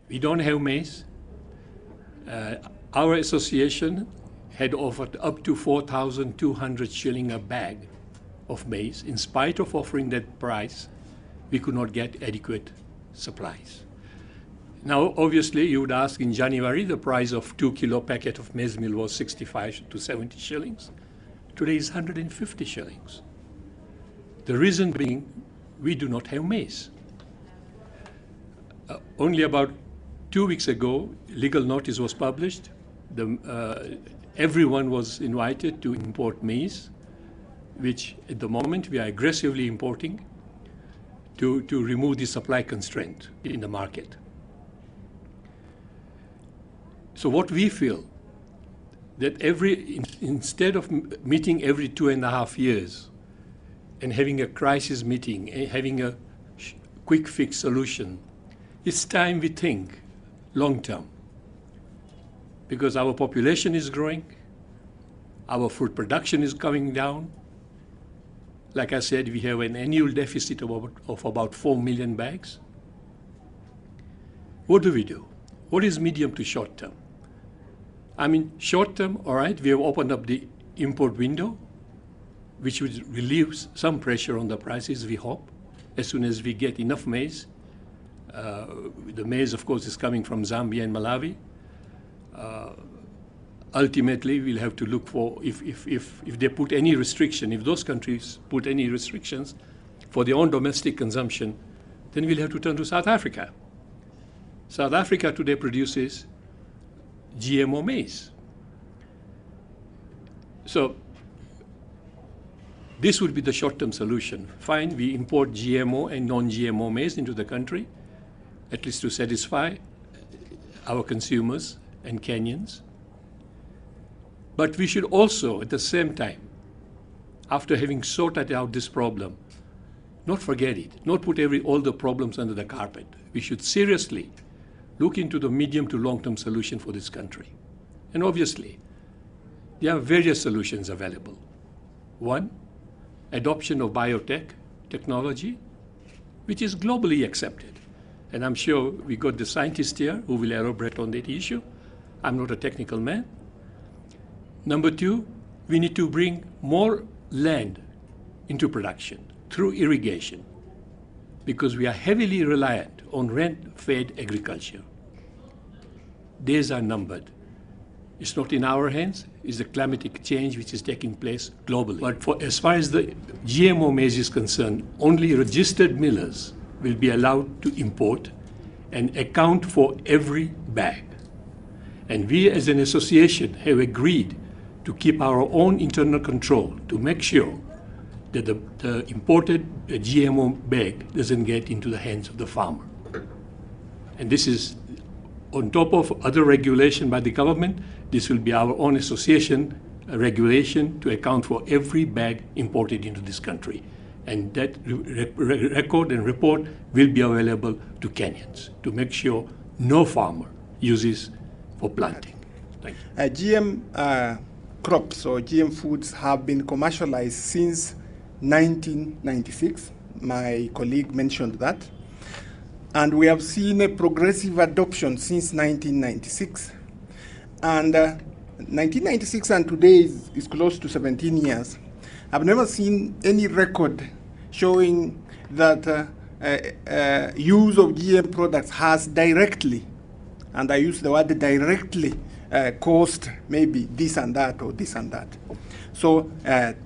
We don't have maize. Our association had offered up to 4,200 shilling a bag of maize. In spite of offering that price, we could not get adequate supplies. Now, obviously, you would ask, in January, the price of 2-kilo packet of maize meal was 65 to 70 shillings. Today is 150 shillings. The reason being, we do not have maize. Only about 2 weeks ago, legal notice was published. Everyone was invited to import maize, which at the moment we are aggressively importing to remove the supply constraint in the market. So what we feel, that instead of meeting every 2.5 years and having a crisis meeting, having a quick fix solution, it's time we think long term. Because our population is growing, our food production is coming down. Like I said, we have an annual deficit of about 4 million bags. What do we do? What is medium to short term? I mean, short term, all right, we have opened up the import window, which would relieve some pressure on the prices, we hope, as soon as we get enough maize. The maize, of course, is coming from Zambia and Malawi. Ultimately, we'll have to look for, if they put any restriction, if those countries put any restrictions for their own domestic consumption, then we'll have to turn to South Africa. South Africa today produces GMO maize. So this would be the short-term solution. Fine, we import GMO and non-GMO maize into the country, at least to satisfy our consumers and Kenyans. But we should also, at the same time, after having sorted out this problem, not forget it, not put all the problems under the carpet. We should seriously look into the medium to long-term solution for this country. And obviously, there are various solutions available. One, adoption of biotechnology, which is globally accepted. And I'm sure we got the scientists here who will elaborate on that issue. I'm not a technical man. Number two, we need to bring more land into production through irrigation, because we are heavily reliant on rain-fed agriculture. Days are numbered. It's not in our hands, it's the climatic change which is taking place globally. But as far as the GMO maize is concerned, only registered millers will be allowed to import and account for every bag. And we as an association have agreed to keep our own internal control to make sure that the imported GMO bag doesn't get into the hands of the farmer. And this is on top of other regulation by the government. This will be our own association regulation to account for every bag imported into this country. And that record and report will be available to Kenyans to make sure no farmer uses for planting. Thank you. GM crops or GM foods have been commercialized since 1996. My colleague mentioned that. And we have seen a progressive adoption since 1996. And 1996 and today is close to 17 years. I've never seen any record showing that use of GM products has directly, and I use the word directly, caused maybe this and that or this and that. So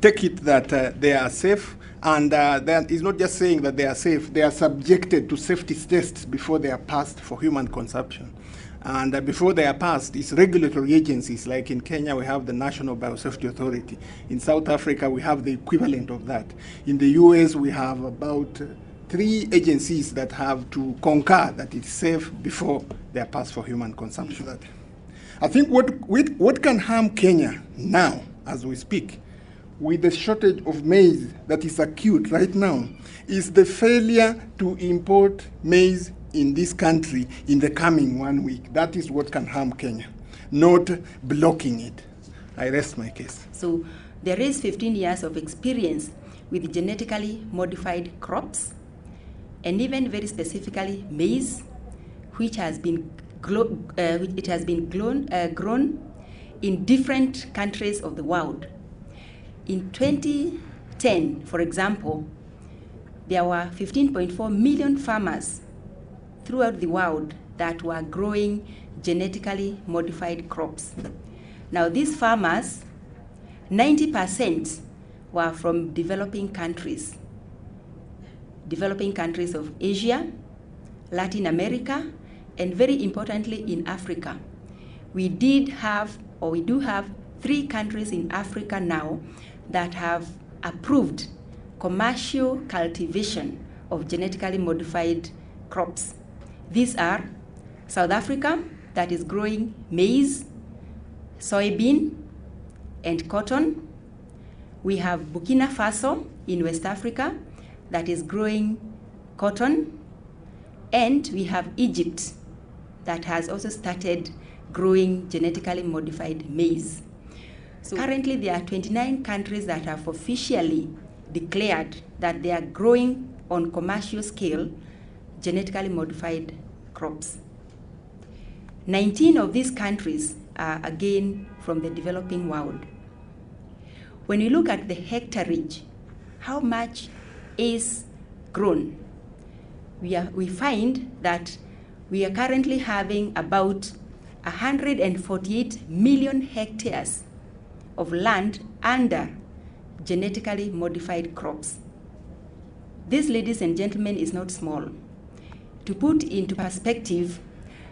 take it that they are safe, and that is not just saying that they are safe, they are subjected to safety tests before they are passed for human consumption. And before they are passed, it's regulatory agencies, like in Kenya we have the National Biosafety Authority. In South Africa we have the equivalent of that. In the US we have about 3 agencies that have to concur that it's safe before they are passed for human consumption. I think what can harm Kenya now, as we speak, with the shortage of maize that is acute right now, is the failure to import maize in this country in the coming 1 week. That is what can harm Kenya, not blocking it. I rest my case. So there is 15 years of experience with genetically modified crops, and even very specifically maize, which has been grown in different countries of the world. In 2010, for example, there were 15.4 million farmers throughout the world that were growing genetically modified crops. Now, these farmers, 90% were from developing countries of Asia, Latin America, and very importantly in Africa. We do have 3 countries in Africa now that have approved commercial cultivation of genetically modified crops. These are South Africa, that is growing maize, soybean, and cotton. We have Burkina Faso in West Africa that is growing cotton. And we have Egypt that has also started growing genetically modified maize. So currently there are 29 countries that have officially declared that they are growing on commercial scale genetically modified crops. 19 of these countries are again from the developing world. When you look at the hectareage, how much is grown, we find that we are currently having about 148 million hectares of land under genetically modified crops. This, ladies and gentlemen, is not small. To put into perspective,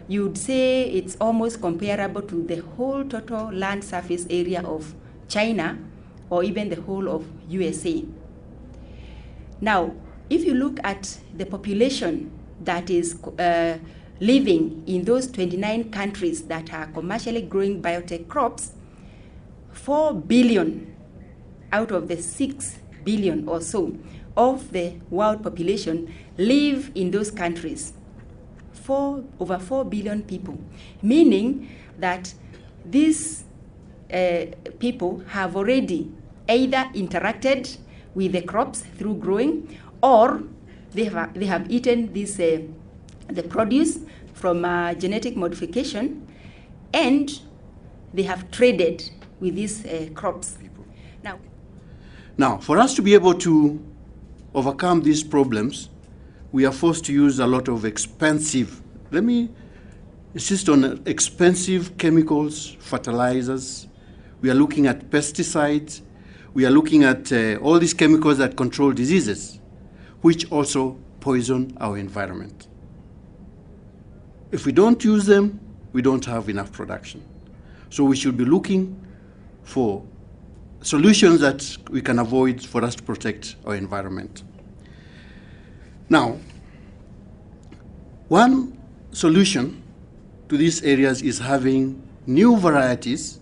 you would say it's almost comparable to the whole total land surface area of China or even the whole of USA. Now, if you look at the population that is living in those 29 countries that are commercially growing biotech crops, 4 billion out of the 6 billion or so of the world population live in those countries. Over 4 billion people, meaning that these people have already either interacted with the crops through growing, or they have eaten this the produce from genetic modification, and they have traded with these crops. Now, for us to be able to overcome these problems, we are forced to use a lot of expensive, let me insist on expensive chemicals, fertilizers. We are looking at pesticides. We are looking at all these chemicals that control diseases, which also poison our environment. If we don't use them, we don't have enough production. So we should be looking for solutions that we can avoid for us to protect our environment. Now, one solution to these areas is having new varieties,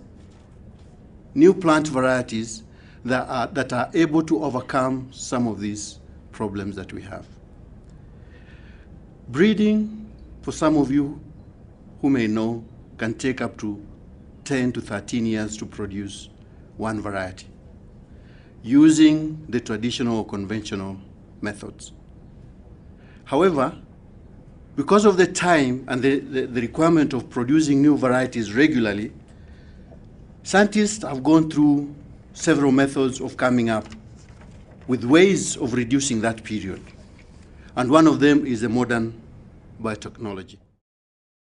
new plant varieties that are able to overcome some of these problems that we have. Breeding, for some of you who may know, can take up to 10 to 13 years to produce one variety, using the traditional or conventional methods. However, because of the time and the requirement of producing new varieties regularly, scientists have gone through several methods of coming up with ways of reducing that period. And one of them is the modern biotechnology.